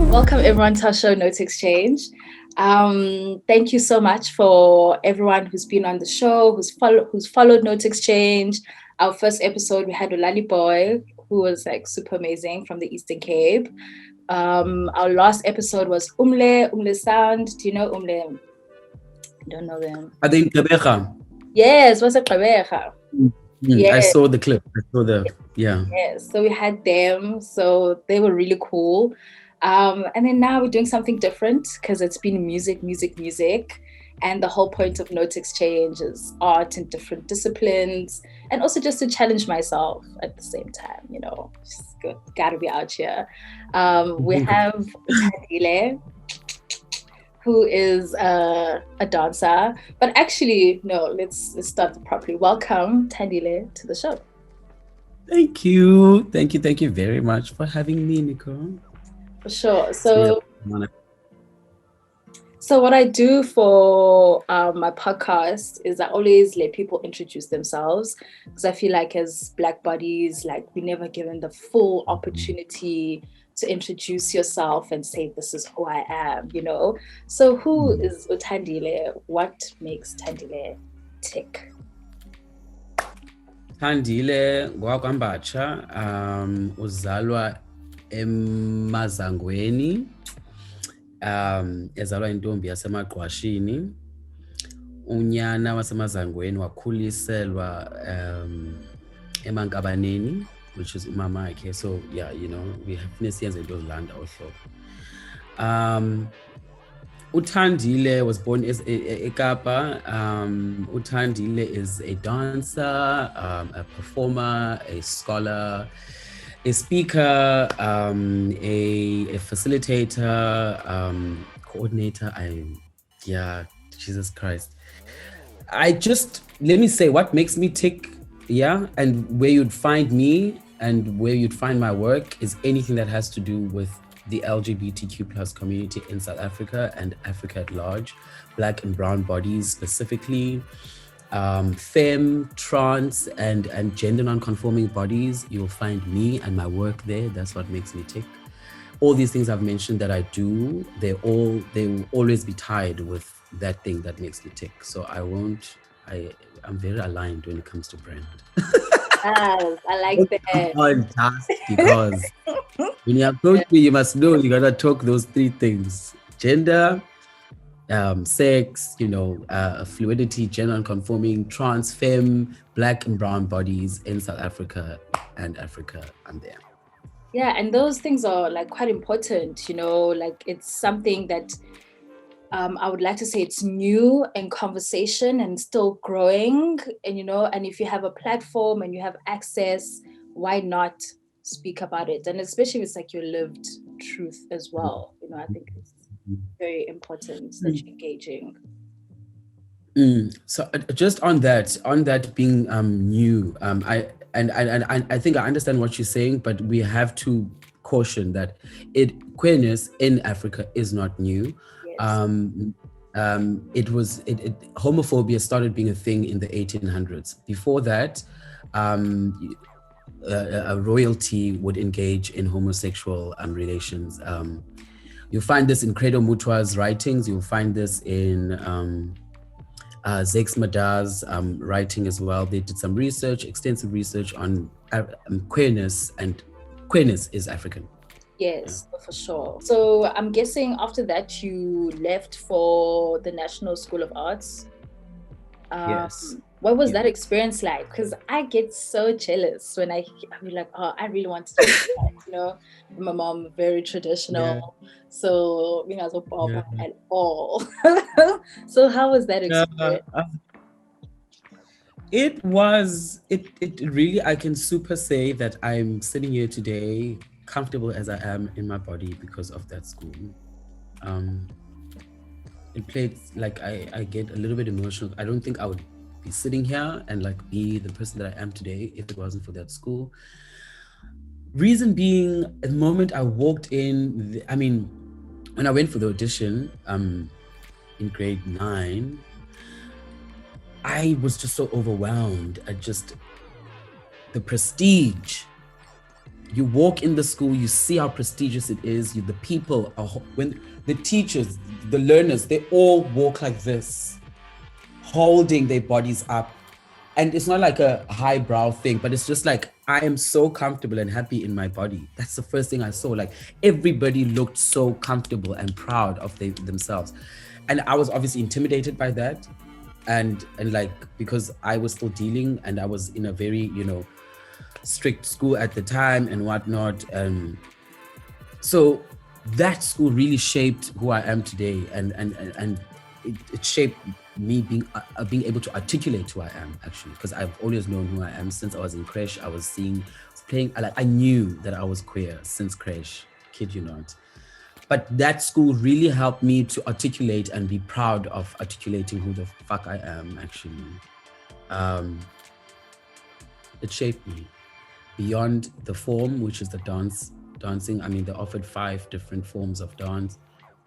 Welcome everyone to our show Note Exchange. Thank you so much for everyone who's been on the show, who's followed Note Exchange. Our first episode, we had Olali Boy, who was like super amazing from the Eastern Cape. Our last episode was Umle Sound. Do you know Umle? I don't know them. Are they in Gqeberha? Yes, what's a Gqeberha? Yeah. I saw the clip. Yeah. Yes, so we had them. So they were really cool. And then now we're doing something different because it's been music. And the whole point of Note Exchange is art in different disciplines, and also just to challenge myself at the same time, just gotta be out here. We have Tandile, who is a dancer, but actually, no, let's start properly. Welcome, Tandile, to the show. Thank you very much for having me, Nikho. For sure. So what I do for my podcast is I always let people introduce themselves, because I feel like as Black bodies, like we're never given the full opportunity to introduce yourself and say, this is who I am, So who is Tandile? What makes Tandile tick? Tandile Mbatsha, uzalwa emazangweni, ezalwa intombi yasemagqwashini. Unyana wasemazangweni wakhuliselwa emankabaneni, which is umama wakhe. So yeah, we have nesiyenze into zilanda ohlobo. Utandile was born as eKapa. Utandile is a dancer, a performer, a scholar, a speaker, a facilitator, coordinator. Jesus Christ. Let me say what makes me tick, and where you'd find me and where you'd find my work is anything that has to do with the LGBTQ plus community in South Africa and Africa at large, Black and brown bodies specifically, femme, trans, and gender non-conforming bodies. You'll find me and my work there. That's what makes me tick. All these things I've mentioned that I do, they will always be tied with that thing that makes me tick. So I'm very aligned when it comes to brand. Yes, I like that. Fantastic, because when you approach me, you must know you gotta talk those three things: gender, sex, fluidity, gender non-conforming, trans, femme, Black and brown bodies in South Africa and Africa. I'm there. Yeah, and those things are like quite important, like it's something that I would like to say it's new in conversation and still growing, and if you have a platform and you have access, why not speak about it? And especially if it's like your lived truth as well. I think it's very important that you're engaging. So just on that being new, I think I understand what you're saying, but we have to caution that queerness in Africa is not new. Yes. Homophobia started being a thing in the 1800s. Before that, a royalty would engage in homosexual relations. You'll find this in Credo Mutwa's writings. You'll find this in Zakes Mada's writing as well. They did some extensive research on queerness, and queerness is African. Yes, for sure. So I'm guessing after that you left for the National School of Arts. Yes. What was that experience like? Because I get so jealous when I'm like, oh, I really want to do that, My mom, very traditional. Yeah. So, so Bob at all. So how was that experience? It really, I can super say that I'm sitting here today comfortable as I am in my body because of that school. It played, like, I get a little bit emotional. I don't think I would be sitting here and like be the person that I am today if it wasn't for that school. Reason being, the moment I walked in, when I went for the audition in grade 9, I was just so overwhelmed at just the prestige you walk in the school, you see how prestigious it is. The people are, when the teachers, the learners, they all walk like this, holding their bodies up. And it's not like a highbrow thing, but it's just like, I am so comfortable and happy in my body. That's the first thing I saw. Like, everybody looked so comfortable and proud of themselves. And I was obviously intimidated by that. And like, because I was still dealing, and I was in a very, strict school at the time and whatnot. So that school really shaped who I am today, and it shaped me being able to articulate who I am, actually, because I've always known who I am since I was in creche. I was playing, like, I knew that I was queer since creche, kid you not. But that school really helped me to articulate and be proud of articulating who the fuck I am, actually. It shaped me beyond the form, which is the dancing. I mean, they offered 5 different forms of dance,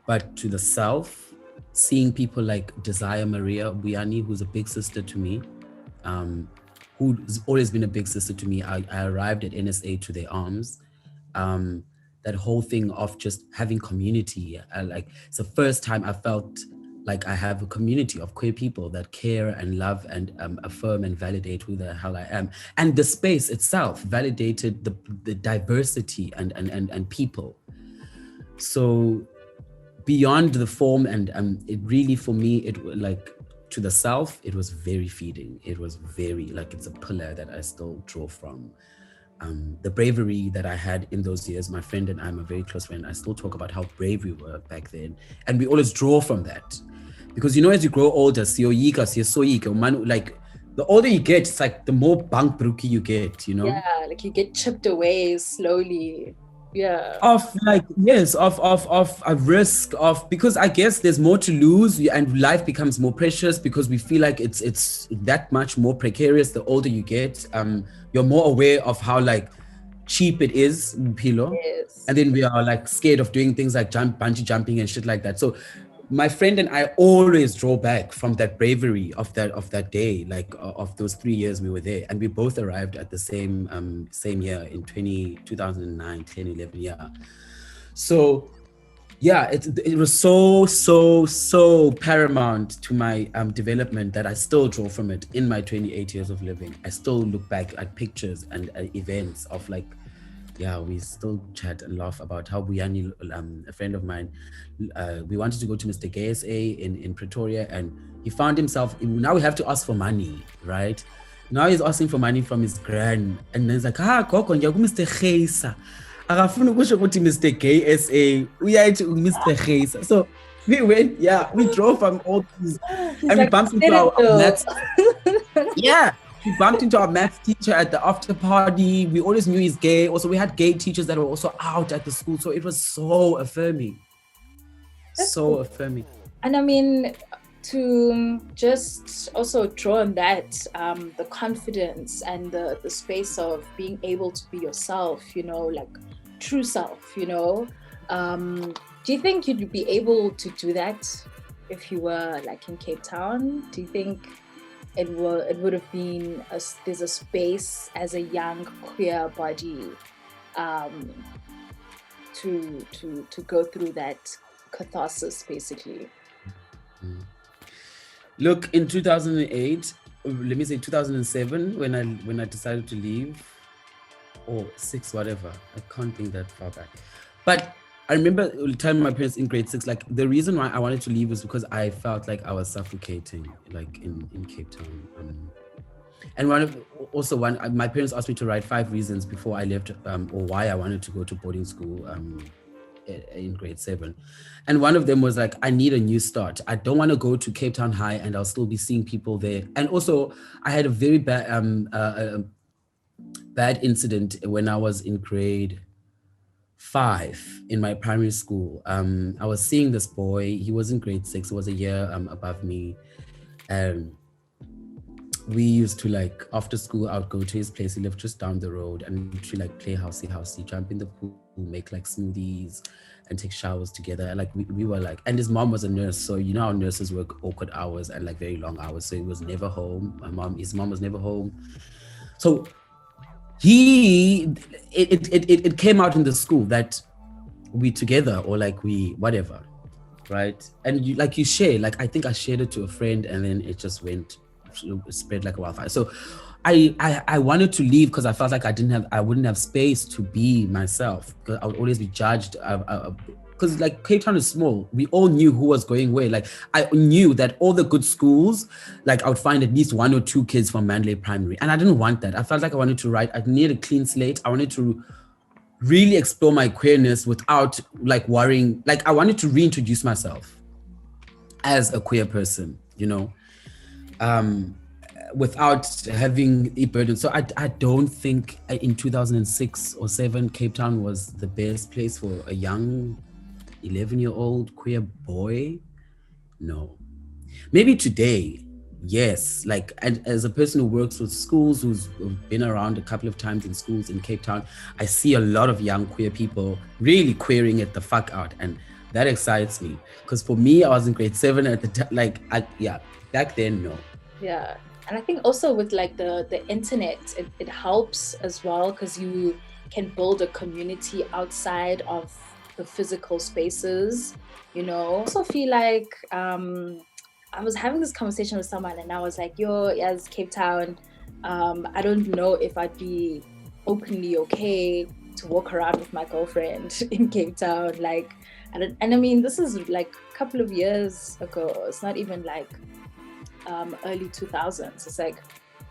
but to the self, seeing people like Desire Maria Buyani, who's a big sister to me, who's always been a big sister to me. I arrived at NSA to their arms. That whole thing of just having community, like, it's the first time I felt like I have a community of queer people that care and love and affirm and validate who the hell I am. And the space itself validated the diversity and people. So beyond the form, and it really, for me, it, like, to the self, it was very feeding. It was very, like, it's a pillar that I still draw from. The bravery that I had in those years, my friend and I'm a very close friend. I still talk about how brave we were back then. And we always draw from that. Because, as you grow older, like, the older you get, it's like the more bankbroekie you get, Yeah, like you get chipped away slowly. Yeah. Of a risk of, because I guess there's more to lose, and life becomes more precious because we feel like it's that much more precarious the older you get. You're more aware of how, like, cheap it is, Pilo. Yes. And then we are, like, scared of doing things like bungee jumping and shit like that. So my friend and I always draw back from that bravery of that day, like, of those 3 years we were there, and we both arrived at the same year in 2009, 10, 11, yeah. So yeah, it was so paramount to my development that I still draw from it in my 28 years of living. I still look back at pictures and events of, like, yeah, we still chat and laugh about how Buyani, a friend of mine, we wanted to go to Mr. KSA in Pretoria, and he found himself, now we have to ask for money, right? Now he's asking for money from his grand, and then he's like, Gogo, ngiya ku-Mr. Geisa. Akafuna ukusho ukuthi Mr. KSA, uya to Mr. Geisa. So we went, we drove from all these, and like, we bumped into our maths. Yeah. We bumped into our maths teacher at the after party. We always knew he's gay. Also, we had gay teachers that were also out at the school. So it was so affirming. That's so cool. Affirming. And I mean, to just also draw on that, the confidence and the space of being able to be yourself, like true self, do you think you'd be able to do that if you were, like, in Cape Town? Do you think it would have been there's a space as a young queer body to go through that catharsis, basically? Look, in 2008, let me say 2007, when I decided to leave, or 6, whatever, I can't think that far back, but I remember telling my parents in grade 6, like, the reason why I wanted to leave was because I felt like I was suffocating, like, in Cape Town. And my parents asked me to write 5 reasons before I left, or why I wanted to go to boarding school in grade 7. And one of them was, like, I need a new start. I don't want to go to Cape Town High and I'll still be seeing people there. And also, I had a very bad incident when I was in grade 5 in my primary school. I was seeing this boy. He was in grade 6. He was a year above me. And we used to, like, after school, I would go to his place. He lived just down the road, and we like play housey, jump in the pool, make, like, smoothies and take showers together. And, like, we were, like, and his mom was a nurse. So, how nurses work awkward hours and, like, very long hours. So he was never home. His mom was never home. So it came out in the school that we together, or like we whatever, right? And you share, like I think I shared it to a friend, and then it just spread like a wildfire. So I wanted to leave because I felt like I wouldn't have space to be myself, because I would always be judged. Because like Cape Town is small, we all knew who was going where. Like I knew that all the good schools, like I would find at least 1 or 2 kids from Mandalay Primary, and I didn't want that. I felt like I wanted to write. I needed a clean slate. I wanted to really explore my queerness without like worrying. Like I wanted to reintroduce myself as a queer person, without having a burden. So I don't think in 2006 or 7 Cape Town was the best place for a young 11-year-old queer boy. No, maybe today, yes. Like, and as a person who works with schools, who's been around a couple of times in schools in Cape Town, I see a lot of young queer people really queering it the fuck out, and that excites me. Because for me, I was in grade 7 at the time. Back then, no. Yeah. And I think also with like the internet, it helps as well, because you can build a community outside of the physical spaces, I also feel like I was having this conversation with someone, and I was like, as Cape Town, I don't know if I'd be openly okay to walk around with my girlfriend in Cape Town. Like, and I mean, this is like a couple of years ago. It's not even like early 2000s. It's like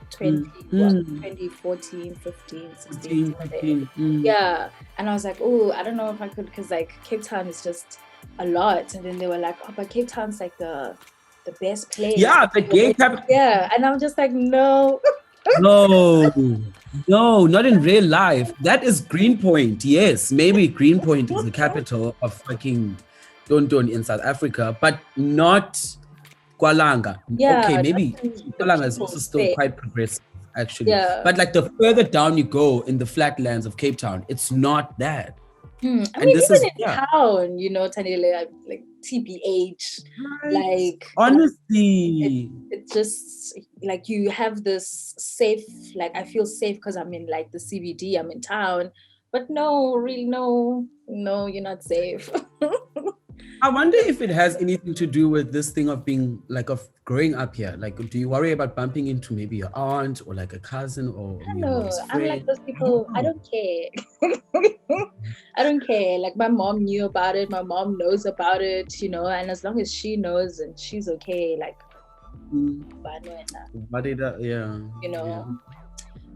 2014, 15, 16, 17. Yeah. And I was like, oh, I don't know if I could, because like Cape Town is just a lot. And then they were like, oh, but Cape Town's like the best place. Yeah, the gay capital. Yeah. And I'm just like, no. No, not in real life. That is Greenpoint. Yes, maybe Greenpoint is the capital of fucking Don in South Africa, but not Kwalanga. Yeah, okay, maybe Kwalanga is also still quite progressive, actually. Yeah. But like the further down you go in the flatlands of Cape Town, it's not that. I mean, even in town, Tandile, like TBH, right. like honestly, it's just like you have this safe, like I feel safe because I'm in like the CBD, I'm in town, but no, really, no, you're not safe. I wonder if it has anything to do with this thing of being like of growing up here. Like, do you worry about bumping into maybe your aunt or like a cousin or I don't know. I'm like those people. I don't care. I don't care. Like my mom knew about it. My mom knows about it. And as long as she knows and she's okay, like. Yeah. Yeah.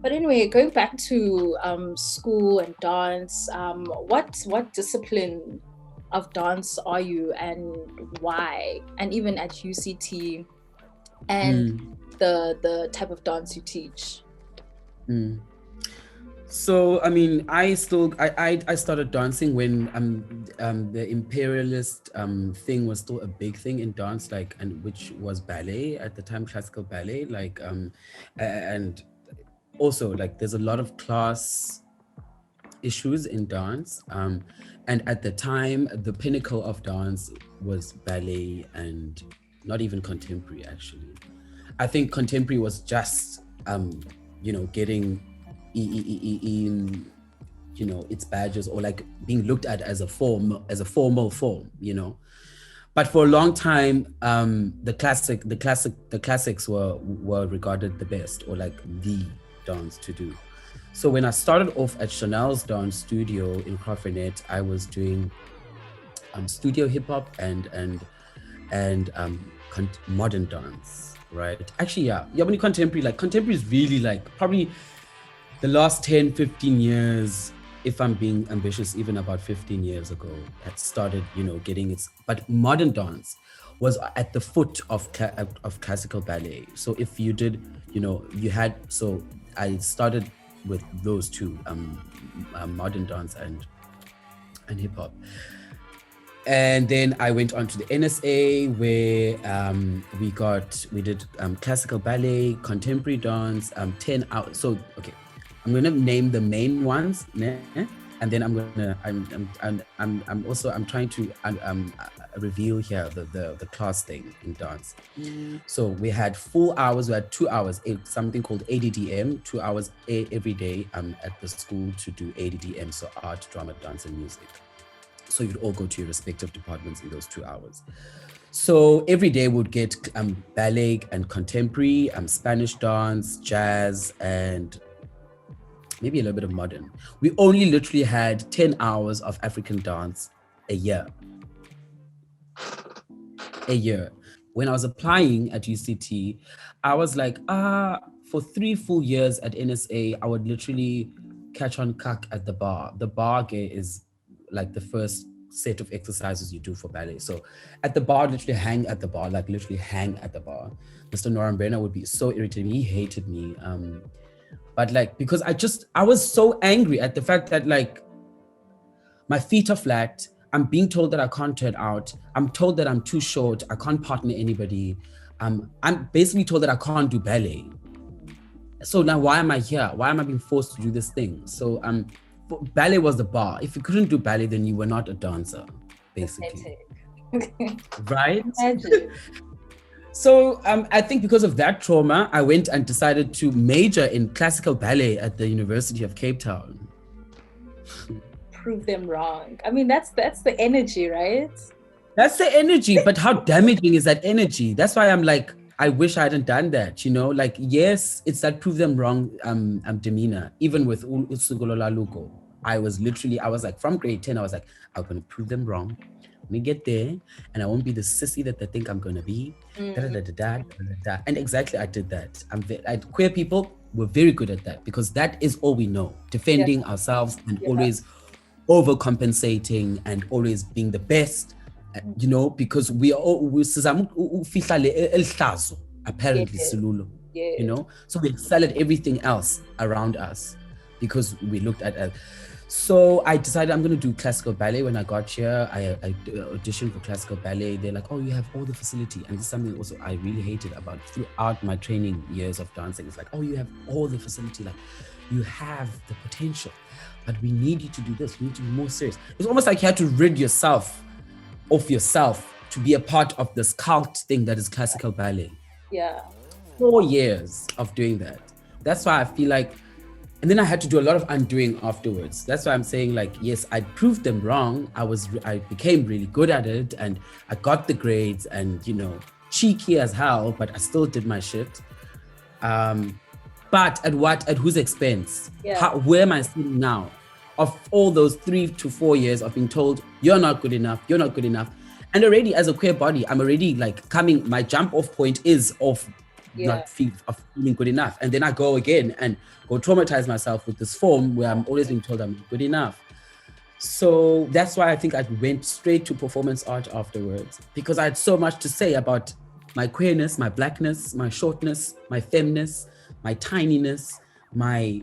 But anyway, going back to school and dance. What discipline of dance are you, and why? And even at UCT, and the type of dance you teach. So I mean, I started dancing when the imperialist thing was still a big thing in dance, like, and which was ballet at the time, classical ballet, like and also like there's a lot of class issues in dance, and at the time the pinnacle of dance was ballet, and not even contemporary. Actually, I think contemporary was just getting its badges, or like being looked at as a formal form, but for a long time the classics were regarded the best, or like the dance to do. So when I started off at Chanel's dance studio in Crawfordnet, I was doing studio hip hop and modern dance, right? Actually, when you contemporary is really like probably the last 10, 15 years, if I'm being ambitious, even about 15 years ago, that started, getting its, but modern dance was at the foot of classical ballet. So if you did, so I started with those two, modern dance and hip hop. And then I went on to the NSA, where we did classical ballet, contemporary dance, 10 hours. So, okay, I'm gonna name the main ones, and then I'm trying to reveal here the class thing in dance. So we had full hours. We had 2 hours, something called ADDM, 2 hours every day at the school to do ADDM, so art, drama, dance, and music. So you'd all go to your respective departments in those 2 hours. So every day we'd get ballet and contemporary, Spanish dance, jazz, and maybe a little bit of modern. We only literally had 10 hours of African dance a year. When I was applying at UCT, I was like, for 3 full years at NSA, I would literally catch on kak at the bar. The bar is like the first set of exercises you do for ballet. So at the bar, literally hang at the bar. Mr. Norambena would be so irritating. He hated me. But like, because I was so angry at the fact that like my feet are flat. I'm being told that I can't turn out. I'm told that I'm too short. I can't partner anybody. I'm basically told that I can't do ballet. So now why am I here? Why am I being forced to do this thing? So ballet was the bar. If you couldn't do ballet, then you were not a dancer, basically. Right? So I think because of that trauma, I went and decided to major in classical ballet at the University of Cape Town. Prove them wrong. I mean, that's the energy, right? That's the energy, but how damaging is that energy? That's why I'm like, I wish I hadn't done that, you know? Like, yes, it's that prove them wrong demeanor. Even with Usugolola Luko, I was like, from grade 10, I was like, I'm going to prove them wrong. Let me get there, and I won't be the sissy that they think I'm going to be. And exactly, I did that. Queer people, we're very good at that because that is all we know. Defending ourselves and always overcompensating and always being the best, you know, because we are all, apparently, you know, so we excel at everything else around us because we looked at. So I decided I'm going to do classical ballet. When I got here, I auditioned for classical ballet. They're like, oh, you have all the facility. And this is something also I really hated about throughout my training years of dancing. It's like, oh, you have all the facility. Like, you have the potential, but we need you to do this. We need to be more serious. It's almost like you had to rid yourself of yourself to be a part of this cult thing that is classical ballet. Yeah. 4 years of doing that. That's why I feel like, and then I had to do a lot of undoing afterwards. That's why I'm saying, like, yes, I proved them wrong. I became really good at it, and I got the grades, and, you know, cheeky as hell, but I still did my shit. But at whose expense? Yeah. Where am I sitting now? Of all those 3 to 4 years of being told, you're not good enough. And already as a queer body, I'm already like my jump off point is of not feeling good enough. And then I go again and go traumatize myself with this form where I'm always being told I'm not good enough. So that's why I think I went straight to performance art afterwards, because I had so much to say about my queerness, my blackness, my shortness, my femness, my tininess, my,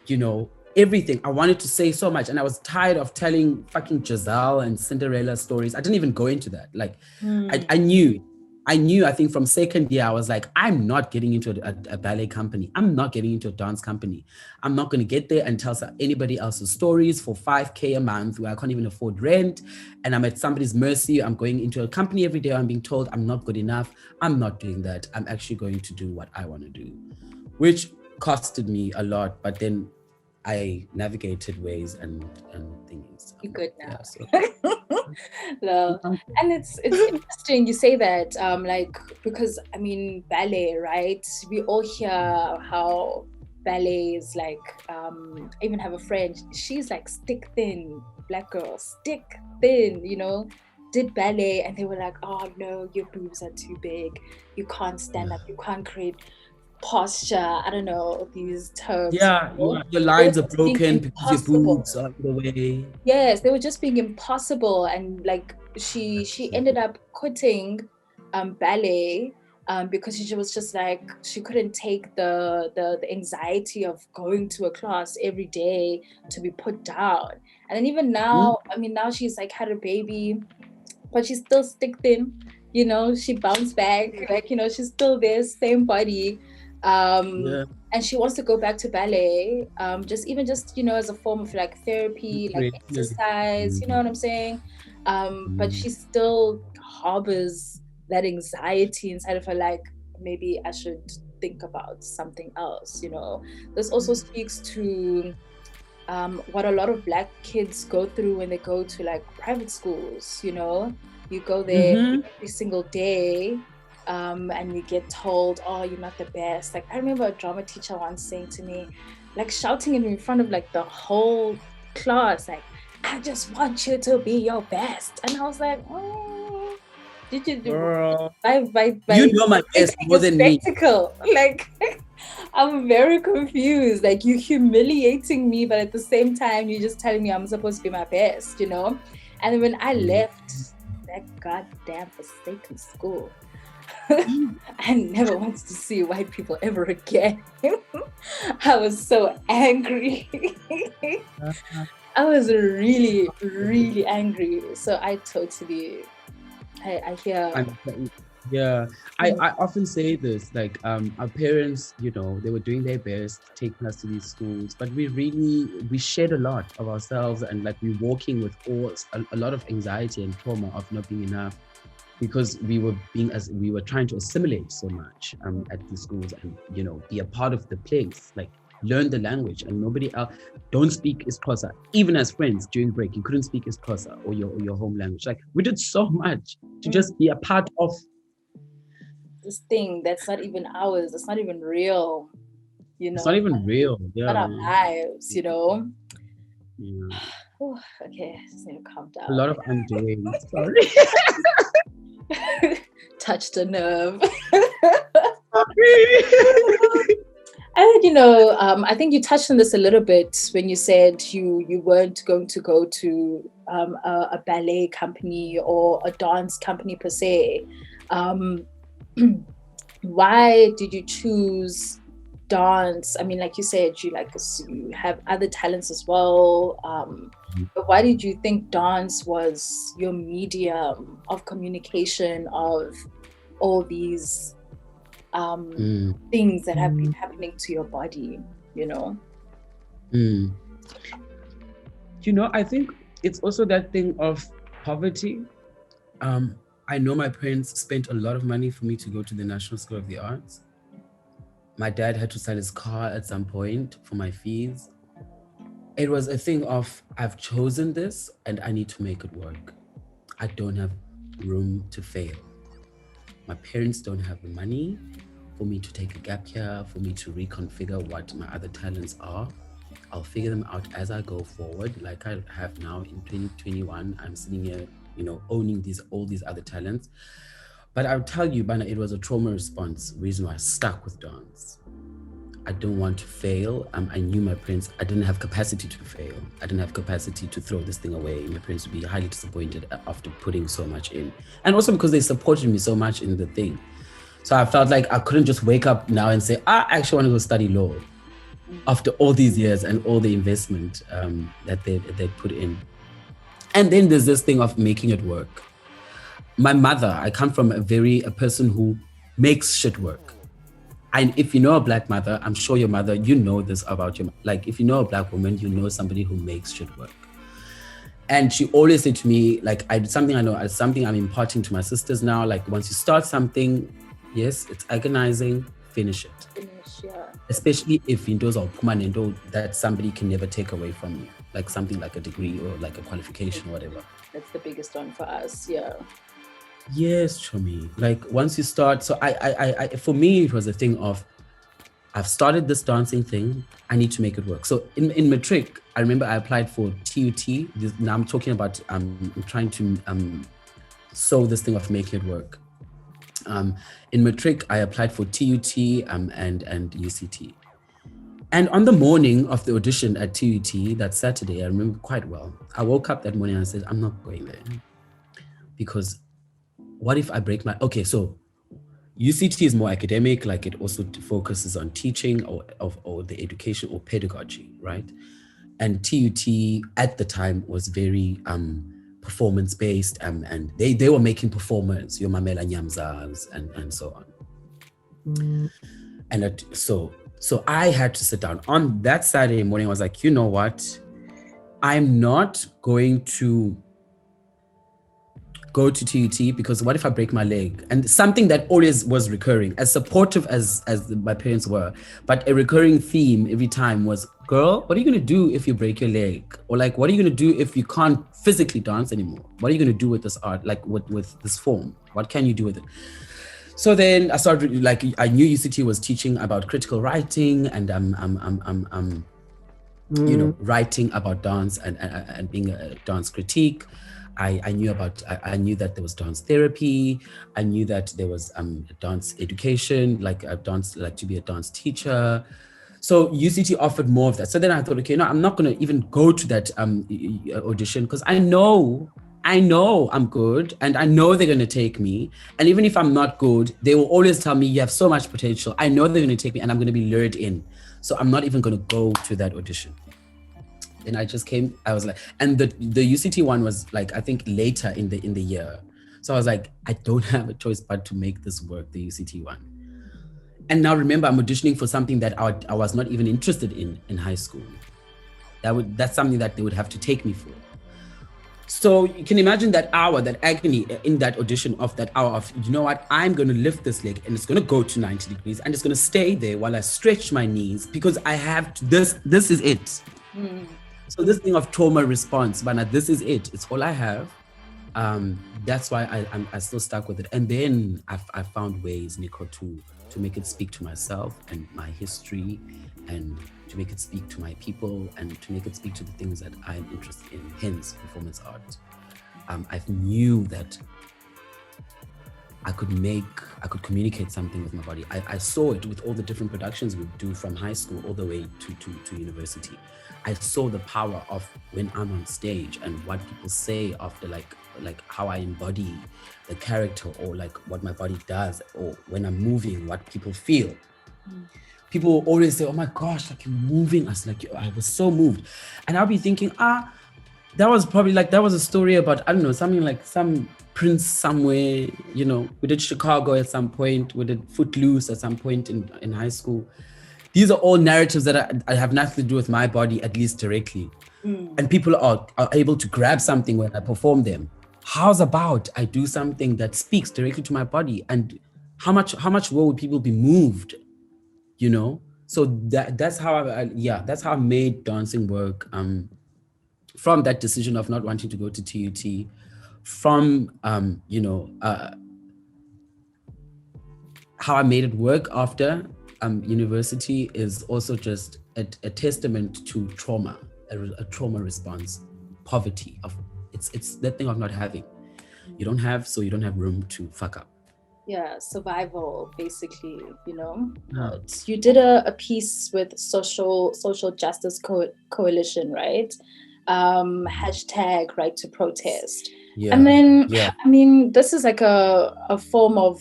you know, everything. I wanted to say so much, and I was tired of telling fucking Giselle and Cinderella stories. I didn't even go into that. Like, I knew, I think from second year, I was like, I'm not getting into a ballet company. I'm not getting into a dance company. I'm not going to get there and tell anybody else's stories for 5K a month where I can't even afford rent. And I'm at somebody's mercy. I'm going into a company every day. I'm being told I'm not good enough. I'm not doing that. I'm actually going to do what I want to do, which costed me a lot. But then I navigated ways and things. You're good now. Yeah, so. No. And it's interesting you say that, like, because I mean, ballet, right? We all hear how ballet is like, I even have a friend, she's like stick thin, black girl, stick thin, you know, did ballet, and they were like, oh no, your boobs are too big, you can't stand up, you can't create posture, I don't know these terms. Yeah, your lines are broken because your boobs are the way. Yes, they were just being impossible, and like she ended up quitting ballet because she was just like, she couldn't take the anxiety of going to a class every day to be put down. And then even now, I mean, now she's like had a baby, but she's still stick thin, you know, she bounced back, like, you know, she's still there, same body. and she wants to go back to ballet, just as a form of like therapy, like Recreationally. exercise, you know what I'm saying? But she still harbors that anxiety inside of her, like maybe I should think about something else, you know. This also speaks to what a lot of Black kids go through when they go to like private schools, you know. You go there Mm-hmm. every single day, and you get told, oh, you're not the best. Like, I remember a drama teacher once saying to me, like shouting at me in front of like the whole class, like, I just want you to be your best. And I was like, oh, did you do Girl, by you know my best making more a than me. spectacle? Like, I'm very confused. Like, you humiliating me, but at the same time, you're just telling me I'm supposed to be my best, you know? And then when I left that goddamn forsaken school, I never wanted to see white people ever again. I was so angry. I was really, really angry. So I hear. And yeah, I often say this, like our parents, they were doing their best taking us to these schools, but we shared a lot of ourselves, and like we're walking with a lot of anxiety and trauma of not being enough, because we were trying to assimilate so much at the schools, and be a part of the place, like learn the language, and nobody else don't speak Xhosa. Even as friends during break, you couldn't speak Xhosa or your home language. Like we did so much to just be a part of this thing that's not even ours. It's not even real, you it's not know. even real. Not Yeah. our lives, you know. Yeah. Ooh, okay, just need to calm A down. lot of undoing. Sorry. Touched a nerve. Sorry. And I think you touched on this a little bit when you said you weren't going to go to a ballet company or a dance company per se. Um, why did you choose dance? I mean, like you said, you have other talents as well. But why did you think dance was your medium of communication of all these things that have been happening to your body, you know? I think it's also that thing of poverty. I know my parents spent a lot of money for me to go to the National School of the Arts. My dad had to sell his car at some point for my fees. It was a thing of, I've chosen this and I need to make it work. I don't have room to fail. My parents don't have the money for me to take a gap year, for me to reconfigure what my other talents are. I'll figure them out as I go forward, like I have now in 2021. I'm sitting here, owning all these other talents. But I'll tell you, Bana, it was a trauma response reason why I stuck with dance. I don't want to fail. I knew my parents, I didn't have capacity to fail. I didn't have capacity to throw this thing away. My parents would be highly disappointed after putting so much in. And also because they supported me so much in the thing. So I felt like I couldn't just wake up now and say, I actually want to go study law after all these years and all the investment that they put in. And then there's this thing of making it work. My mother, I come from a person who makes shit work. And if you know a Black mother, I'm sure your mother, you know this about your, like if you know a Black woman, you know somebody who makes shit work. And she always said to me, like something I'm imparting to my sisters now, like once you start something, yes, it's agonizing, finish it. Yeah. Especially if indoors are permanent, that somebody can never take away from you, like something like a degree or like a qualification or whatever. That's the biggest one for us. Yeah. Yes, Chomi. Like once you start, so I for me it was a thing of, I've started this dancing thing, I need to make it work. So in matric, I remember I applied for TUT. Now I'm talking about I'm trying to sew this thing of making it work. In matric, I applied for TUT and UCT. And on the morning of the audition at TUT, that Saturday, I remember quite well. I woke up that morning and I said, I'm not going there. Because what if I break my... Okay, so UCT is more academic, like it also focuses on teaching or the education or pedagogy, right? And TUT at the time was very performance-based, and they were making performers, your Mamela Nyamzas and so on. And so So I had to sit down on that Saturday morning. I was like, you know what? I'm not going to go to TUT because what if I break my leg? And something that always was recurring, as supportive as my parents were, but a recurring theme every time was, girl, what are you going to do if you break your leg? Or like, what are you going to do if you can't physically dance anymore? What are you going to do with this art, like with this form? What can you do with it? So then I started, like, I knew UCT was teaching about critical writing and you know, writing about dance and being a dance critique. I knew about, I knew that there was dance therapy. I knew that there was dance education, like a dance, like to be a dance teacher. So UCT offered more of that. So then I thought, okay, no, I'm not going to even go to that audition because I know I'm good and I know they're going to take me. And even if I'm not good, they will always tell me you have so much potential. I know they're going to take me and I'm going to be lured in. So I'm not even going to go to that audition. And I just came, I was like, and the UCT one was like, I think later in the year. So I was like, I don't have a choice but to make this work, the UCT one. And now remember, I'm auditioning for something that I was not even interested in high school. That's something that they would have to take me for. So you can imagine that hour, that agony in that audition of that hour of, you know what, I'm going to lift this leg and it's going to go to 90 degrees and it's going to stay there while I stretch my knees because I have to, this is it. So this thing of trauma response, but this is it. It's all I have. That's why I still stuck with it. And then I found ways, Nikho, to make it speak to myself and my history and to make it speak to my people and to make it speak to the things that I'm interested in, hence performance art. I knew that I could communicate something with my body. I saw it with all the different productions we do from high school all the way to university. I saw the power of when I'm on stage and what people say after like how I embody the character or like what my body does or when I'm moving, what people feel. People always say, oh my gosh, like you're moving us, like I was so moved. And I'll be thinking, that was probably like, that was a story about, I don't know, something like some prince somewhere, you know, we did Chicago at some point, we did Footloose at some point in high school. These are all narratives that I have nothing to do with my body, at least directly. And people are able to grab something when I perform them. How's about I do something that speaks directly to my body? And how much more would people be moved, you know? So that's how that's how I made dancing work. From that decision of not wanting to go to TUT, from how I made it work after university is also just a testament to trauma, a trauma response, poverty. It's that thing of not having. You don't have, so you don't have room to fuck up. Yeah, survival, basically, you know. Yeah. You did a piece with social justice coalition, right? Hashtag right to protest. Yeah. And then, yeah. I mean, this is like a form of,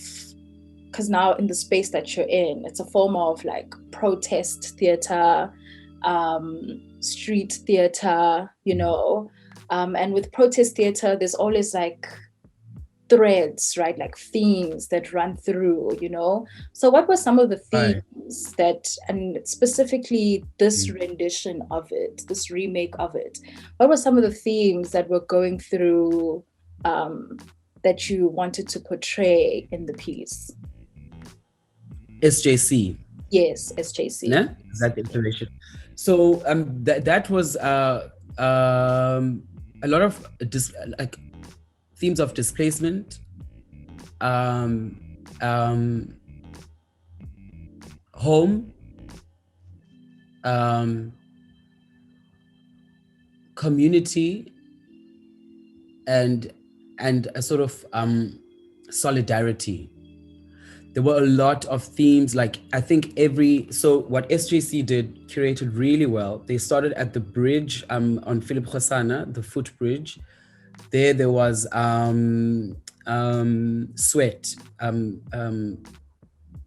because now in the space that you're in, it's a form of like protest theater, street theater, you know. And with protest theater, there's always like threads, right? Like themes that run through, you know. So what were some of the themes that, and specifically this rendition of it, this remake of it, what were some of the themes that were going through that you wanted to portray in the piece? SJC. Yes, SJC. Yeah? That iteration. So that was a lot of like themes of displacement, home, community, and a sort of solidarity. There were a lot of themes, like I think so what SJC did, curated really well. They started at the bridge on Philip Khosana, the footbridge. There was Sweat,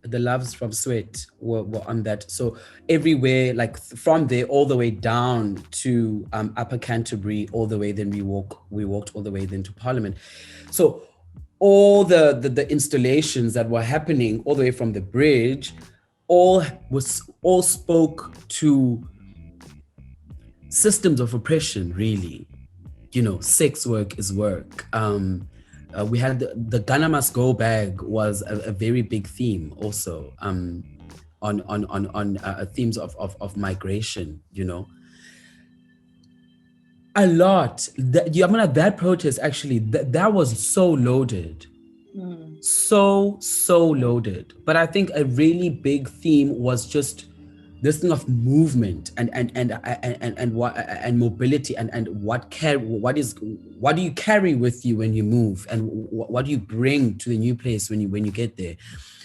the Loves from Sweat were on that. So everywhere, like from there all the way down to Upper Canterbury, all the way, then we walked all the way then to Parliament. So all the installations that were happening all the way from the bridge all spoke to systems of oppression, really. Sex work is work. We had the Ghana Must Go bag was a very big theme also, on themes of migration. A lot. That protest actually, that was so loaded. So loaded. But I think a really big theme was just this thing of movement and mobility and what do you carry with you when you move, and what do you bring to the new place when you get there.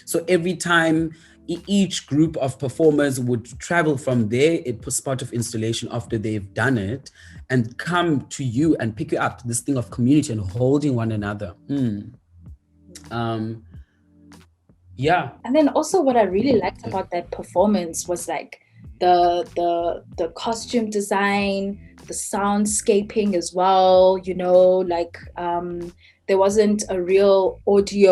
So every time each group of performers would travel from their spot of installation after they've done it and come to you and pick you up, this thing of community and holding one another. Yeah. And then also what I really liked about that performance was like the costume design, the soundscaping as well, like there wasn't a real audio.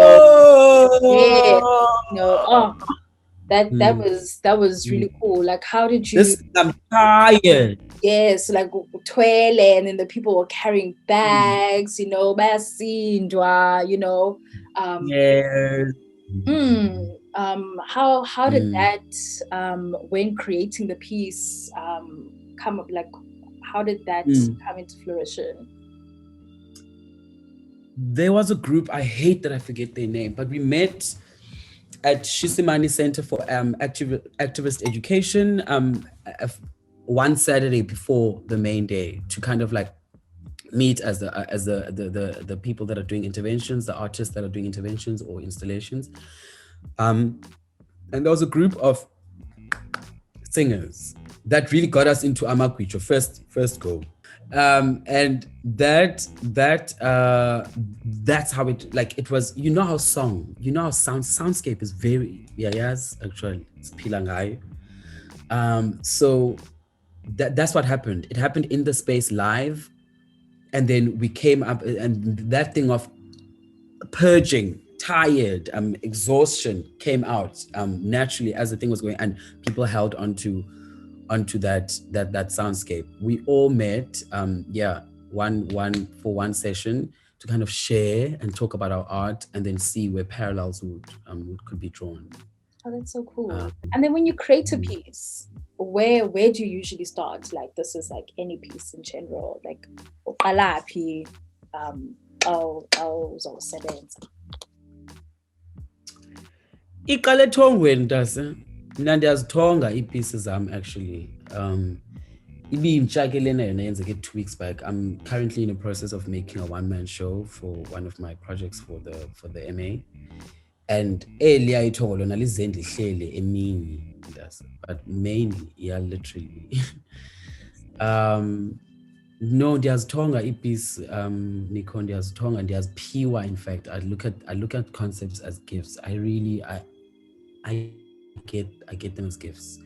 That was really cool. Like, how did you I'm tired. Yes, like twele, and then the people were carrying bags, basindwa, Yes. How did that when creating the piece come up, like how did that come into fruition? There was a group, I hate that I forget their name, but we met at Shisimani Center for Activist Education one Saturday before the main day to kind of like meet as the people that are doing interventions, the artists that are doing interventions or installations. And there was a group of singers that really got us into Amakwicho first go. And that's how it was. How soundscape is very, yes, actually it's pilangai. So that's what happened. It happened in the space live, and then we came up, and that thing of purging, tired, exhaustion came out naturally as the thing was going, and people held onto that soundscape. We all met one session to kind of share and talk about our art, and then see where parallels could be drawn. Oh, that's so cool. And then when you create a piece, where do you usually start? Like, this is like any piece in general, like uqalaphi uzosebenza. Iqale ethongweni ntase. Mina ndiyazithonga iipieces zam actually. Ibintsha ke lena yona yenzeke 2 weeks back. I'm currently in the process of making a one-man show for one of my projects for the MA. And earlier ithongo lona lizenze lihlele emini ntase. But mainly, literally. No, ndiyazithonga ipiece, Nikho, ndiyazithonga, ndiyaziphiwa. In fact, I look at concepts as gifts. I get them as gifts.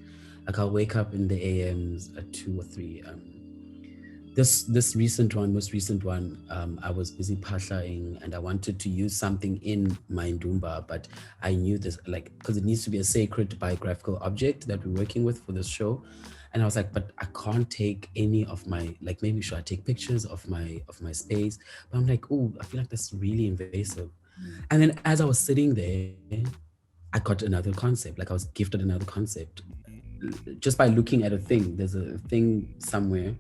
Like, I'll wake up in the AMs at 2 or 3. This most recent one, I was busy pahlaing, and I wanted to use something in my ndumba, but I knew this, like, because it needs to be a sacred biographical object that we're working with for this show. And I was like, but I can't take any of my, like, maybe should I take pictures of my space? But I'm like, oh, I feel like that's really invasive. And then as I was sitting there, I got another concept. Like, I was gifted another concept just by looking at a thing. There's a thing somewhere.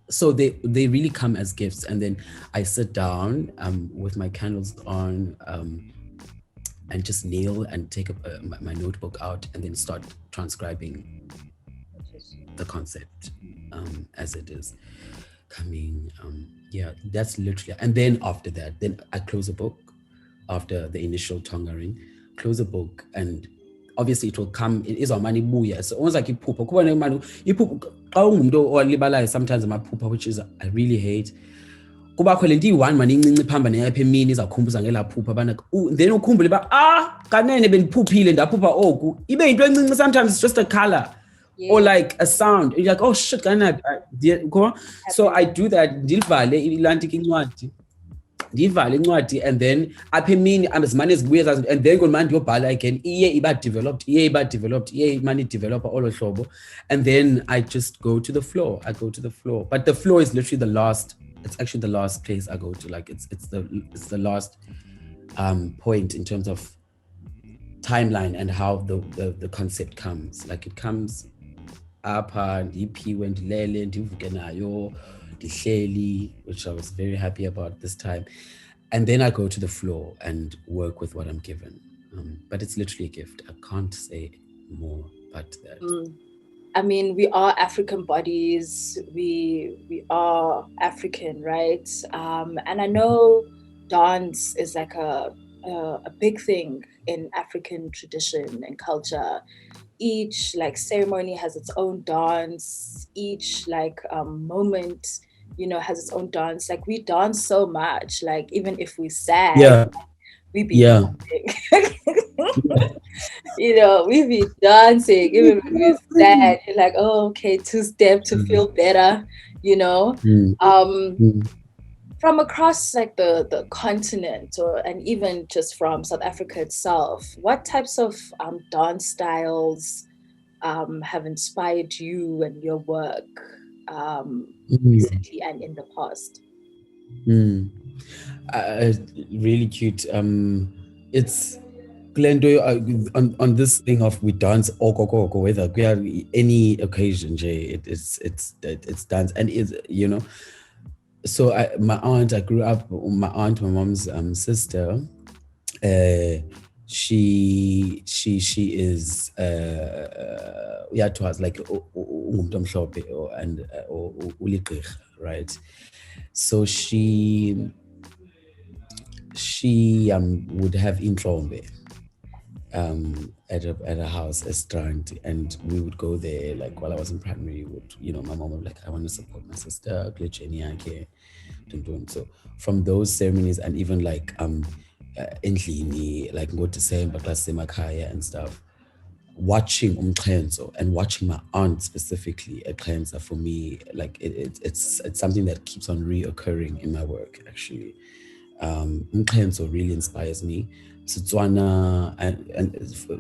So they really come as gifts. And then I sit down with my candles on and just kneel and take my notebook out and then start transcribing the concept as it is coming. That's literally. And then after that, then I close a book after the initial tongering, close a book, and obviously it will come. It is our money buya. So almost like iphupha. Kuba nemali iphupha xa ungumntu olibalayo sometimes amaphupha, which is I really hate. Kuba khona lento iyi-1 mani incinci phamba neyapha emini izawukhumbuza ngela phupha bana then ukhumbule ba kanene bendiphuphile ndaphupha oku, ibe into encinci. Sometimes it's just a color. Yeah. Or like a sound. You're like, oh shit, so I do that. Ndilivale ilantika incwadi. ndiyivale incwadi, and then apha emini zimane zibuye zazo, and then ngomane ndiyobhala again, iye iba developed, iye imane idevelopa olo hlobo, and then I just go to the floor. But the floor is literally it's actually the last place I go to. Like it's the last point in terms of timeline and how the concept comes. Like it comes apha, ndiyiphiwe, ndilele, ndivuke nayo, ndihleli, which I was very happy about this time. And then I go to the floor and work with what I'm given. But it's literally a gift. I can't say more but that. I mean, we are African bodies. We are African, right? And I know dance is like a big thing in African tradition and culture. Each like ceremony has its own dance. Each like moment, has its own dance. Like we dance so much. Like even if we sad, we be dancing. We be dancing even when we're sad. You're like, oh, okay, two-step to feel better, from across like the continent, and even just from South Africa itself, what types of dance styles have inspired you and your work recently and in the past? Really cute. It's Glendo, on this thing of we dance oko whether we are any occasion, it's dance, and it's so my aunt, I grew up, my mom's sister, she is to us like and right? So she would have intlombe at a house, a strand, and we would go there. Like while I was in primary, my mom would be like, I want to support my sister, so from those ceremonies, and even like endlini, like go December class semakhaya and stuff, watching umxhenso and watching my aunt specifically at Xhensa, for me, like it's something that keeps on reoccurring in my work, actually. Umxhenso really inspires me. Setswana and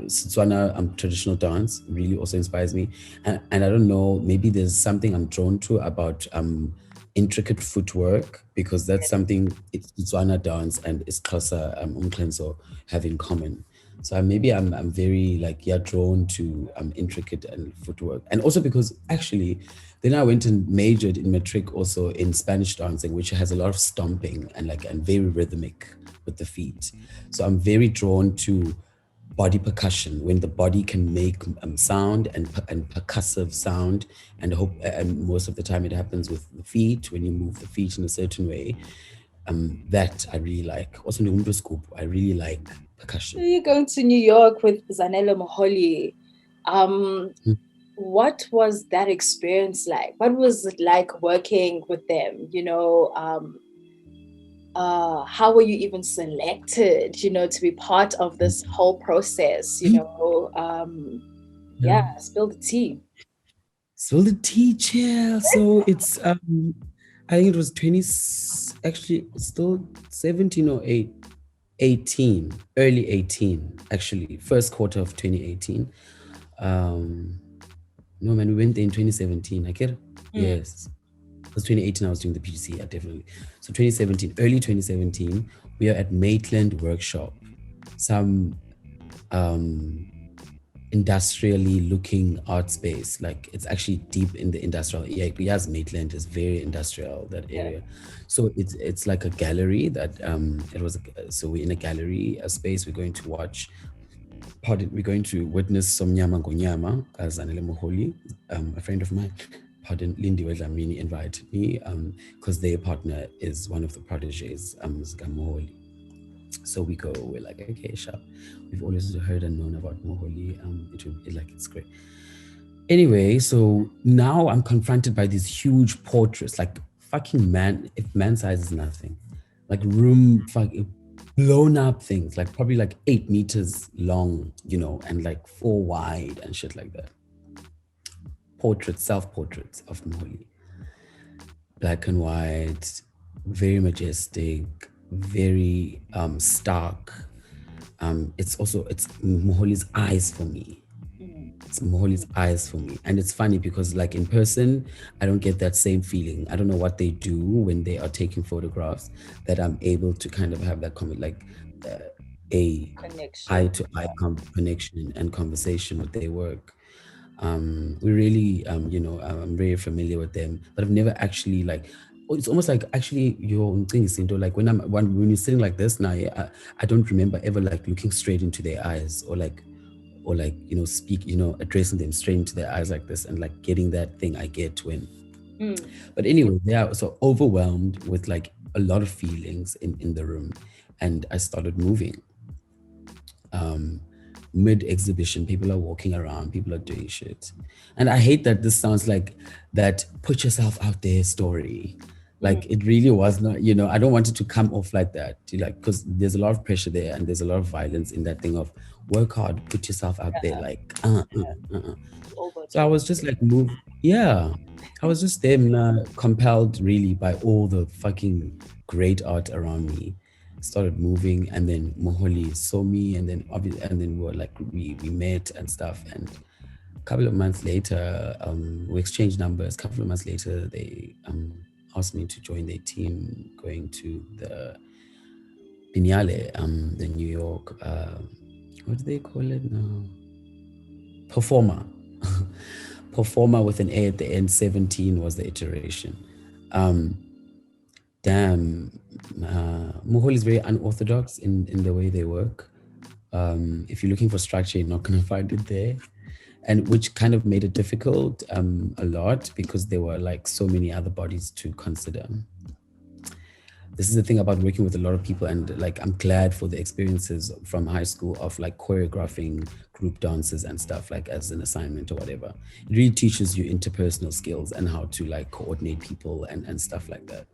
Setswana traditional dance really also inspires me, and I don't know, maybe there's something I'm drawn to about intricate footwork, because that's something it's Setswana dance and isiXhosa umxhenso have in common. So maybe I'm very like drawn to intricate and footwork, and also because actually then I went and majored in matric also in Spanish dancing, which has a lot of stomping and very rhythmic with the feet. So I'm very drawn to body percussion, when the body can make sound and percussive sound, and most of the time it happens with the feet, when you move the feet in a certain way. That I really like. Also, in the scoop, I really like percussion. So you're going to New York with Zanele Muholi. What was that experience like? What was it like working with them? How were you even selected, to be part of this whole process? Spill the tea. Spill the tea, chill. So it's I think it was actually still 17 or 18, early 18, actually, first quarter of 2018. No man, we went there in 2017. I get it. Yes. It was 2018, I was doing the PGC, yeah, definitely. So 2017, early 2017, we are at Maitland Workshop, some industrially looking art space. Like it's actually deep in the industrial. Yeah, yes, Maitland is very industrial, that area. So it's like a gallery that so we're in a gallery, a space. We're going to we're going to witness some Nyama Ngonyama, Zanele Muholi, a friend of mine. Lindy Wedlamini invited me because their partner is one of the proteges, Moholi. So we're like, okay, sharp. We've always heard and known about Moholi. It's great. Anyway, so now I'm confronted by these huge portraits, like fucking if man size is nothing, like blown up things, like probably like 8 meters long, and like 4 wide and shit like that. Self-portraits of Moholi. Black and white, very majestic, very stark. It's Muholi's eyes for me. Mm. It's Muholi's eyes for me. And it's funny because like in person, I don't get that same feeling. I don't know what they do when they are taking photographs that I'm able to kind of have that comment, like uh, a eye Connection. to eye connection and conversation with their work. We really, I'm very familiar with them, but I've never actually like. It's almost like actually your thing is like when you're sitting like this now, yeah, I don't remember ever like looking straight into their eyes or like speak addressing them straight into their eyes like this and like getting that thing I get when. Mm. But anyway, they are so overwhelmed with like a lot of feelings in the room, and I started moving. um, Mid exhibition, people are walking around, people are doing shit. And I hate that this sounds like that put yourself out there story. Mm. Like it really was not, I don't want it to come off like that. Like, because there's a lot of pressure there and there's a lot of violence in that thing of work hard, put yourself out there. Like, so I Overdose. was just like, move. Yeah. I was just then compelled really by all the fucking great art around me. Started moving, and then Moholi saw me, and then obviously, and then we met and stuff. And a couple of months later, we exchanged numbers. A couple of months later, they asked me to join their team going to the Biennale, the New York, what do they call it now? Performer. Performer with an A at the end, 17 was the iteration. Um, Damn, Mughal is very unorthodox in the way they work. If you're looking for structure, you're not going to find it there. And which kind of made it difficult a lot because there were like so many other bodies to consider. This is the thing about working with a lot of people, and like I'm glad for the experiences from high school of like choreographing group dances and stuff like as an assignment or whatever. It really teaches you interpersonal skills and how to like coordinate people and stuff like that.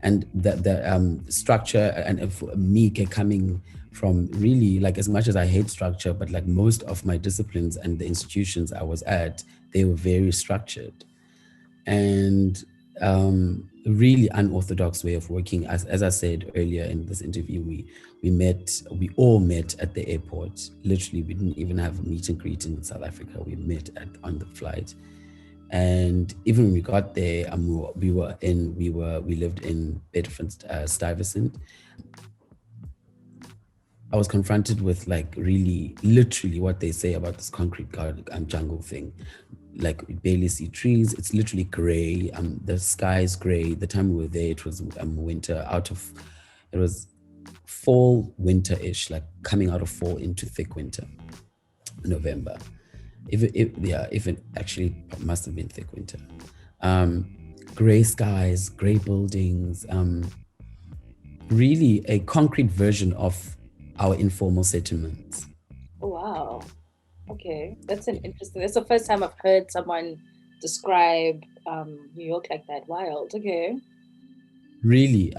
And the structure, and for me coming from really like, as much as I hate structure, but like most of my disciplines and the institutions I was at, they were very structured and really unorthodox way of working. As I said earlier in this interview, we all met at the airport. Literally, we didn't even have a meet and greet in South Africa. We met on the flight, and even when we got there, we lived in Bedford Stuyvesant. I was confronted with like really literally what they say about this concrete jungle thing. Like we barely see trees. It's literally gray. The sky is gray. The time we were there, it was winter. It was fall winter-ish, like coming out of fall into thick winter, November. If it actually must have been thick winter. Um, Gray skies, gray buildings. Really a concrete version of our informal settlements. Oh, wow. Okay. That's an interesting. That's the first time I've heard someone describe New York like that. Wild. Okay. Really,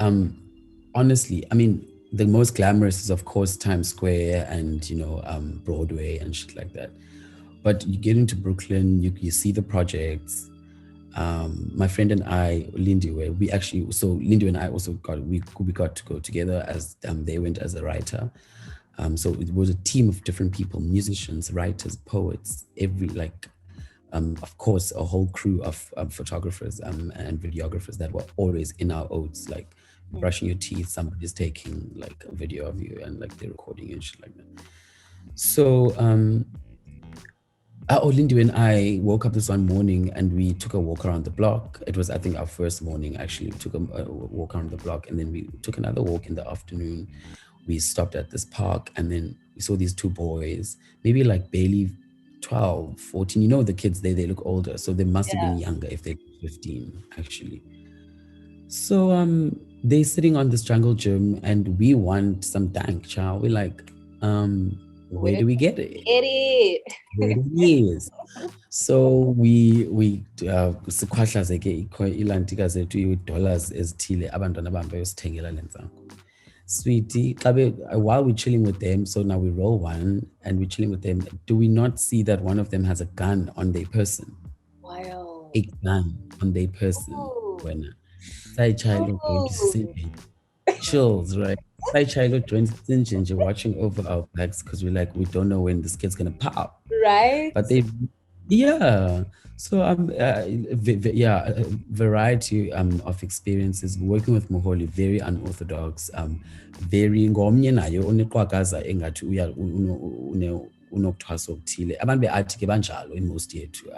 honestly, I mean, the most glamorous is of course Times Square and Broadway and shit like that. But you get into Brooklyn, you see the projects. My friend and I, Lindy, Lindy and I also got to go together as they went as a writer. So it was a team of different people, musicians, writers, poets, every like of course, a whole crew of photographers and videographers that were always in our oats, like Mm. brushing your teeth, somebody's taking like a video of you and like they're recording you and shit like that. So, Lindy and I woke up this one morning and we took a walk around the block. It was, I think, our first morning actually. We took a walk around the block and then we took another walk in the afternoon. We stopped at this park and then we saw these two boys, maybe like barely 12, 14. You know, the kids, they look older. So they must have been Yeah. younger if they're 15, actually. So they're sitting on this jungle gym and we want some dank chow. We're like, where Where do we get it? get it? Where it is. So we sikhwahlazeke ilantika zethu i-dollars ezithile abantwana bahambe bayosithengela le nsango. Sweetie, while we're chilling with them, so now we roll one and we're chilling with them. Do we not see that one of them has a gun on their person? Wild. A gun on their person. Ooh. When say child going to Ooh. see chills, right? Like childhood joints and you're watching over our backs because we're like, we don't know when this kid's gonna pop. Right? But they, yeah. So yeah, variety of experiences working with Muholi, very unorthodox, very ngomnye naye oneqwakaza engathi unokuthwasa okuthile. Abantu be-art ke banjalo in most yethu.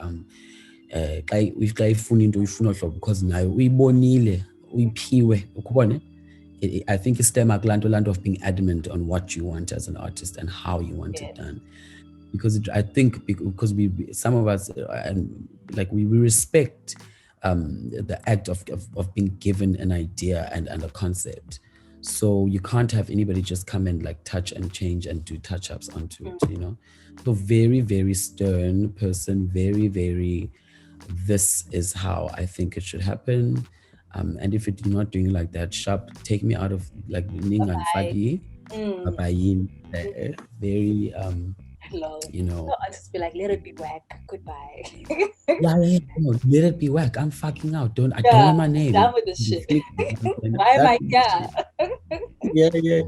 Xa ifuna into uyifuna hlobo because nayo uyibonile, uyiphiwe, ukubone. I think it's stem land of being adamant on what you want as an artist and how you want it done. Because I think because some of us and like we respect the act of being given an idea and a concept. So you can't have anybody just come and like touch and change and do touch-ups onto it, you know. So very, very stern person, very, very, this is how I think it should happen. And if you're not doing like that, sharp, take me out of like Ningan Fagi, Papayin, very Lol. you know. I'll just be like, let it be whack. Goodbye. Yeah. No, let it be whack. I'm fucking out. I Yeah, don't want my name. done with this shit. Why am I here? Yeah.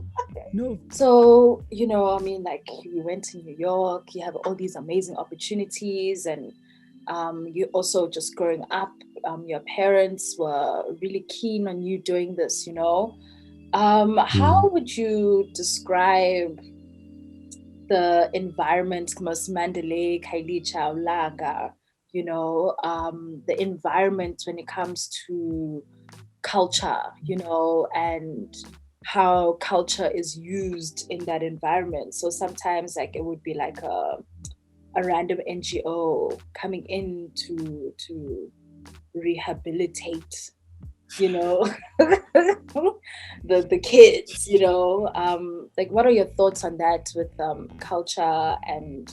No. So, you know, I mean, like you went to New York, you have all these amazing opportunities, and you also just growing up, your parents were really keen on you doing this, you know. How would you describe the environment, most Mandalay, Kailicha, Laga, you know, the environment when it comes to culture, you know, and how culture is used in that environment. So sometimes like it would be like a random NGO coming in to rehabilitate, you know, the kids, you know. Like what are your thoughts on that with culture and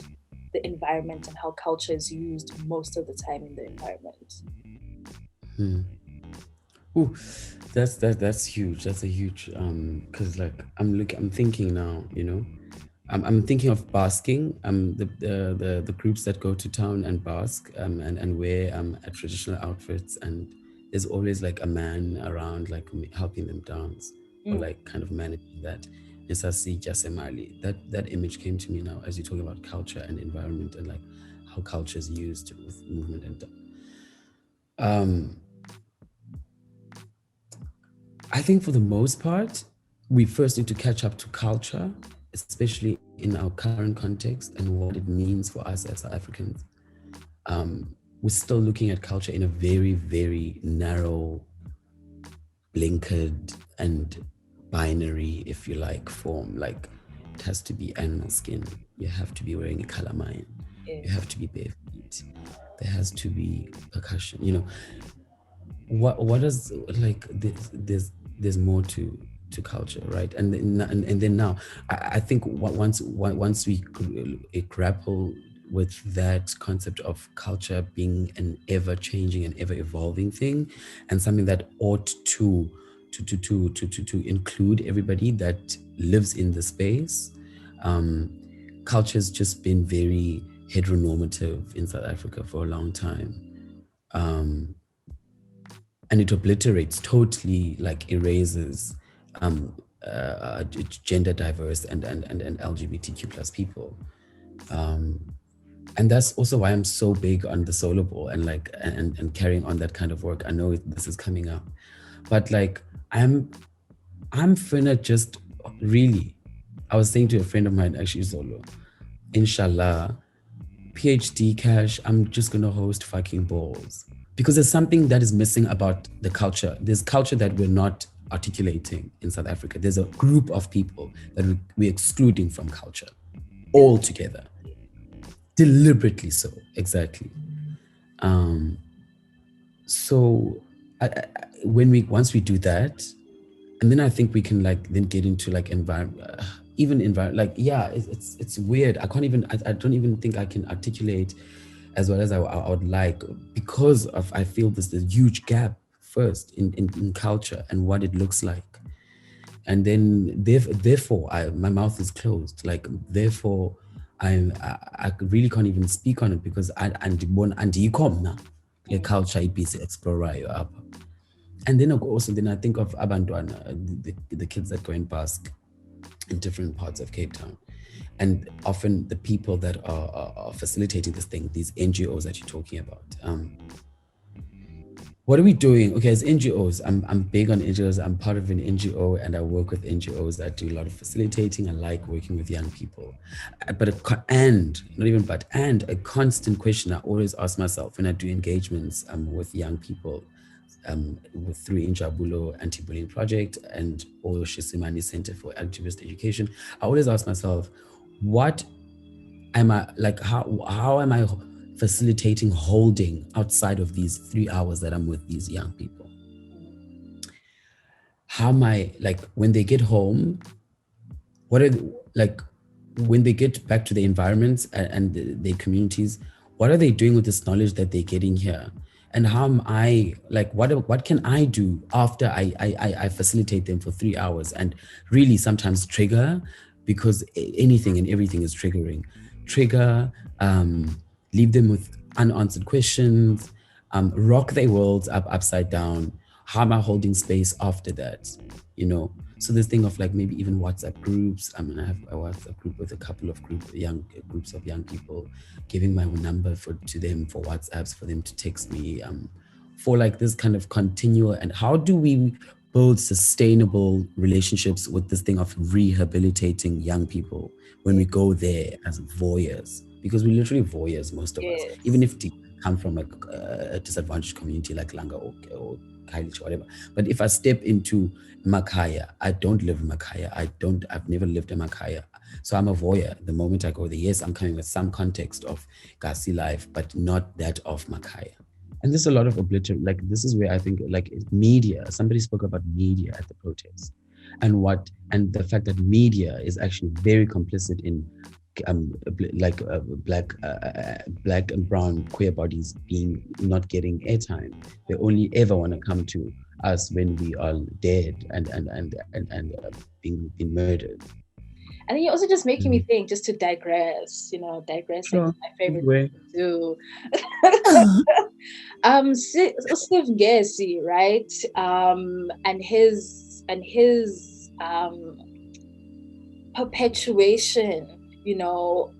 the environment and how culture is used most of the time in the environment? Ooh, that's huge. That's a huge because like I'm thinking now, you know. I'm thinking of basking. The groups that go to town and bask and wear traditional outfits, and there's always like a man around like helping them dance or like kind of managing that. Nesasi Jasemali. That image came to me now as you talk about culture and environment and like how culture is used with movement and I think for the most part, we first need to catch up to culture, especially in our current context and what it means for us as South Africans. We're still looking at culture in a very, very narrow, blinkered, and binary, if you like, form. Like it has to be animal skin. You have to be wearing a calamine. You have to be bare feet. There has to be percussion. You know, what is like there's more to culture, right? And then now I think once we grapple with that concept of culture being an ever changing and ever evolving thing and something that ought to include everybody that lives in the space, culture has just been very heteronormative in South Africa for a long time. And it obliterates, totally like erases gender diverse and LGBTQ plus people. And that's also why I'm so big on the solo ball and like and carrying on that kind of work. I know this is coming up, but like I'm finna just really, I was saying to a friend of mine actually, Zolo, inshallah, PhD cash, I'm just gonna host fucking balls. Because there's something that is missing about the culture. There's culture that we're not articulating in South Africa. There's a group of people that we're excluding from culture altogether. Deliberately so, exactly. So once we do that, and then I think we can like then get into like environment, like yeah, it's weird. I don't even think I can articulate as well as I would like, because of I feel there's a huge gap first in culture and what it looks like, and then therefore my mouth is closed. Like therefore I really can't even speak on it because andiyikho mna le culture ibhizi explorayo apha. And then also then I think of abantwana, the kids that go and bask in different parts of Cape Town. And often the people that are facilitating this thing, these NGOs that you're talking about, what are we doing? Okay, as NGOs, I'm big on NGOs. I'm part of an NGO and I work with NGOs that do a lot of facilitating. I like working with young people. And a constant question I always ask myself when I do engagements with young people, with through Injabulo Anti-Bullying Project and or Shisimani Center for Activist Education, I always ask myself, what am I like? How am I facilitating holding outside of these 3 hours that I'm with these young people? How am I like when they get home? What are like when they get back to their environments and their communities? What are they doing with this knowledge that they're getting here? And how am I like what can I do after I facilitate them for 3 hours and really sometimes trigger, because anything and everything is triggering, trigger, leave them with unanswered questions, rock their worlds upside down. How am I holding space after that? You know, so this thing of like maybe even WhatsApp groups. I mean, I have a WhatsApp group with a couple of groups of young people, giving my number to them for WhatsApps for them to text me, for like this kind of continual. And how do we build sustainable relationships with this thing of rehabilitating young people when we go there as voyeurs? Because we're literally voyeurs, most of us, even if they come from a disadvantaged community like Langa or Kailish or whatever. But if I step into Makaya, I don't live in Makaya. I've never lived in Makaya. So I'm a voyeur. The moment I go there, yes, I'm coming with some context of Gasi life, but not that of Makaya. And there's a lot of obliteration. Like this is where I think like media, somebody spoke about media at the protest and the fact that media is actually very complicit in like black and brown queer bodies being not getting airtime. They only ever want to come to us when we are dead and being murdered. And then you're also just making me think, just to digress, digressing is my favorite thing to do. Steve Gessi, right? And his perpetuation,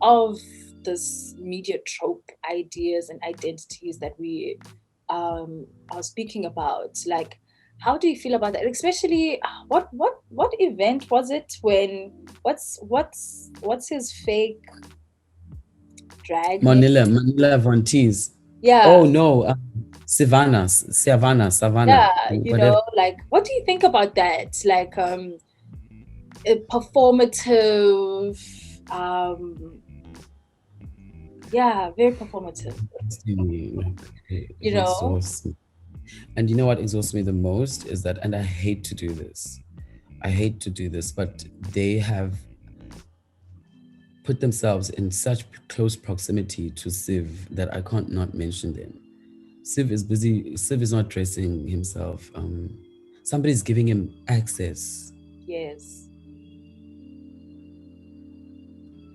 of this media trope ideas and identities that we are speaking about. Like, how do you feel about that? Especially, what event was it when? What's his fake drag name? Manila Vontiz. Yeah. Oh no, Savannah. Yeah, like, what do you think about that? Like, performative, very performative. And you know what exhausts me the most is that, and I hate to do this, but they have put themselves in such close proximity to Siv that I can't not mention them. Siv is busy. Siv is not dressing himself. Somebody's giving him access. Yes.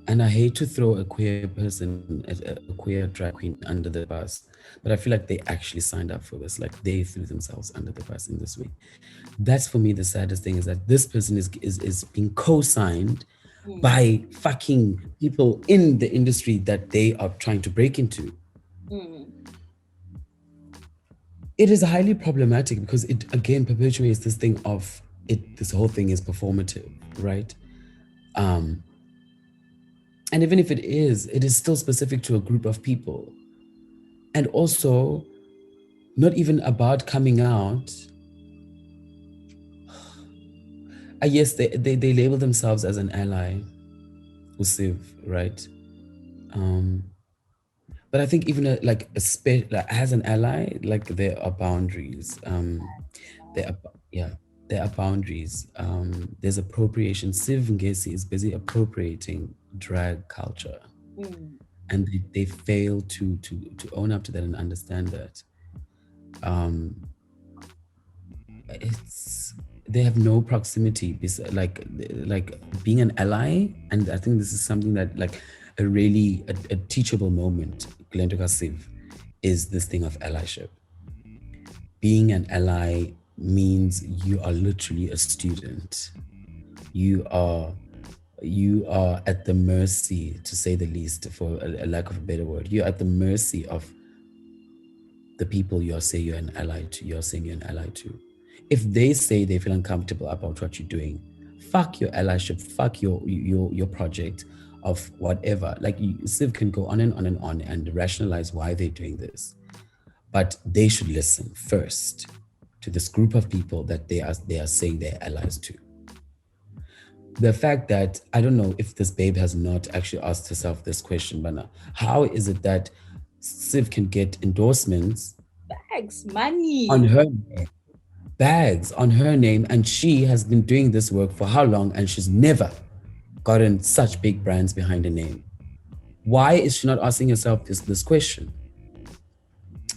And I hate to throw a queer person, a queer drag queen under the bus, but I feel like they actually signed up for this. Like they threw themselves under the bus in this way. That's for me the saddest thing, is that this person is being co-signed by fucking people in the industry that they are trying to break into. It is highly problematic because it again perpetuates this thing of this whole thing is performative, right? And even if it is still specific to a group of people. And also not even about coming out. Yes, they label themselves as an ally, Usiv, right? But I think even as an ally, like there are boundaries. There are boundaries. There's appropriation. Siv Ngesi is busy appropriating drag culture, and they fail to own up to that and understand that. They have no proximity, like being an ally, and I think this is something that like a really a teachable moment. Glendoka Siv is this thing of allyship. Being an ally means you are literally a student. You are you are at the mercy, to say the least, for a lack of a better word. You're at the mercy of the people you're saying you're an ally to. You're saying you're an ally to. If they say they feel uncomfortable about what you're doing, fuck your allyship, fuck your project of whatever. Like Civ can go on and on and on and rationalize why they're doing this, but they should listen first to this group of people that they are saying they're allies to. The fact that I don't know if this babe has not actually asked herself this question, but now, how is it that Civ can get endorsements Bags, on money. her name, bags on her name, and she has been doing this work for how long, and she's never gotten such big brands behind her name? Why is she not asking herself this question?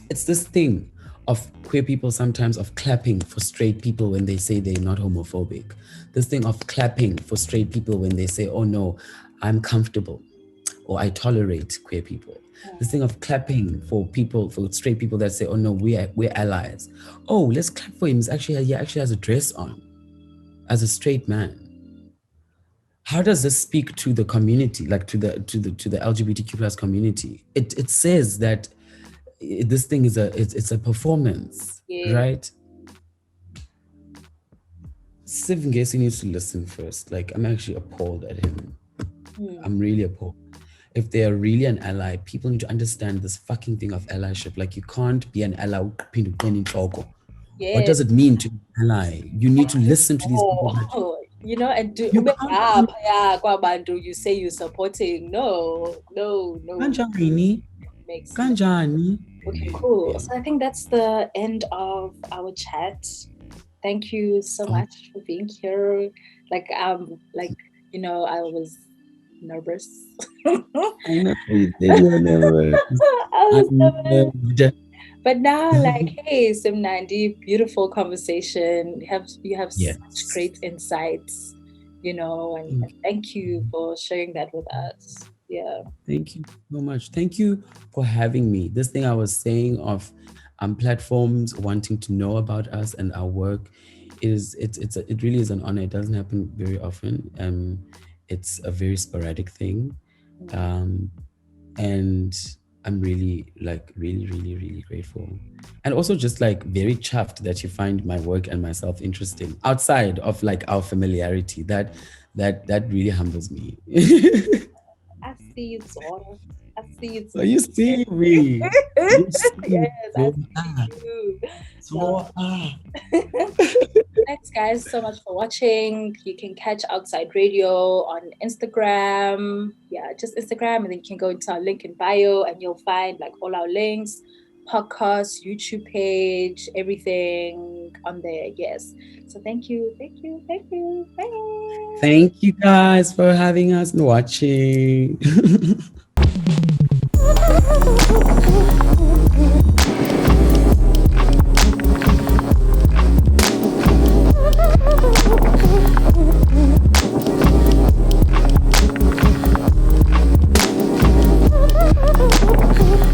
It's this thing of queer people sometimes of clapping for straight people when they say they're not homophobic. This thing of clapping for straight people when they say, oh no, I'm comfortable or I tolerate queer people. This thing of clapping for people, for straight people that say, oh no, we're allies. Oh, let's clap for him. He actually has a dress on as a straight man. How does this speak to the community, like to the LGBTQ plus community? It says that this thing is it's a performance, Yeah. right? Siv Ngesi needs to listen first. Like, I'm actually appalled at him. Hmm. I'm really appalled. If they are really an ally, people need to understand this fucking thing of allyship. Like, you can't be an ally. What Yeah. does it mean to be an ally? You need to listen to these people. Oh, you know, and do You ube can't be ngapha kwabantu you say you're supporting. No, no, no. kanjani, Makes no. kanjani. Okay, Anyway, cool. yeah. So I think that's the end of our chat. Thank you so Oh, much for being here. Like, I was nervous. I know you said you were never I was nervous. unnerved. But now, like, hey, Simnandi, beautiful conversation. You have such Yes. great insights, and thank you for sharing that with us. Yeah. Thank you so much. Thank you for having me. This thing I was saying of platforms wanting to know about us and our work it really is an honor. It doesn't happen very often. It's a very sporadic thing. Um, and I'm really like really, really, really grateful. And also just like very chuffed that you find my work and myself interesting outside of like our familiarity. That really humbles me. I see you, Zora. I see you, So you Zora. see me. You see Yes, I so see you. No. so ah. Thanks, guys, so much for watching. You can catch Outside Radio on Instagram. Yeah, just Instagram, and then you can go into our link in bio, and you'll find like all our links, podcast, YouTube page, everything on there. Yes. So thank you, thank you, thank you. Bye. Thank you guys for having us and watching.